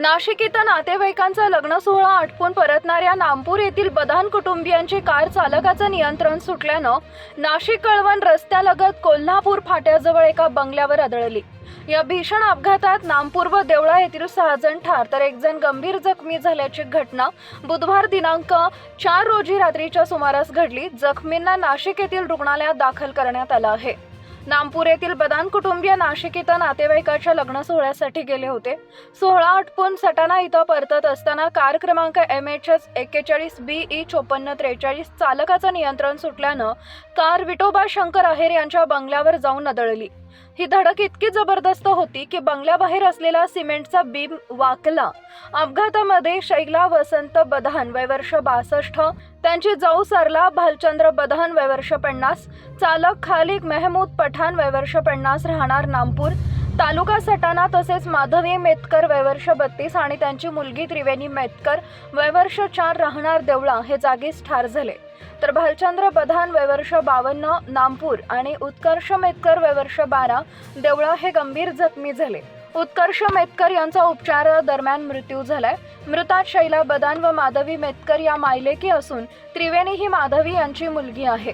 नाशिक इथं नातेवाईकांचा लग्न सोहळा आटपून परतणाऱ्या नामपूर येथील बदान कुटुंबियांची कार चालकाचं नियंत्रण सुटल्यानं नाशिक कळवण रस्त्यालगत कोल्हापूर फाट्याजवळ एका बंगल्यावर आदळली। या भीषण अपघातात नामपूर व देवळा येथील 6 जण ठार तर 1 जण गंभीर जखमी झाल्याची घटना बुधवार दिनांक 4 रोजी रात्रीच्या सुमारास घडली। जखमींना नाशिक येथील रुग्णालयात दाखल करण्यात आलं आहे। नामपूर येथील बदान कुटुंबीय नाशिक इथं नातेवाईकाच्या लग्न सोहळ्यासाठी गेले होते। सोहळा आटपून सटाणा इथं परतत असताना कार क्रमांक MHS 41 BE 5443 चालकाचं नियंत्रण सुटल्यानं कार विठोबा शंकर आहेर यांच्या बंगल्यावर जाऊन आदळली। ही धडक इतकी जबरदस्त होती की बंगल्याबाहेर असलेला सिमेंटचा बीम वाकला। अपघातामध्ये शैला वसंत बदान वय वर्ष 62, त्यांची जाऊ सरला भालचंद्र बदान वय वर्ष 50, चालक खालिक मेहमूद पठाण वय वर्ष 50 राहणार नामपूर तालुका सटाणा तसेच माधवी मेतकर वय वर्ष 32 आणि त्यांची मुलगी त्रिवेणी मेतकर वय वर्ष 4 राहणार देवळा हे जागीच ठार झाले। तर भालचंद्र बदान वय वर्ष 52 नामपूर आणि उत्कर्ष मेतकर वय वर्ष 12 देवळा हे गंभीर जखमी झाले। उत्कर्ष मेतकर यांचा उपचार दरम्यान मृत्यू झालाय। मृतात शैला बदान व माधवी मेतकर या मायलेकी असून त्रिवेणी ही माधवी यांची मुलगी आहे।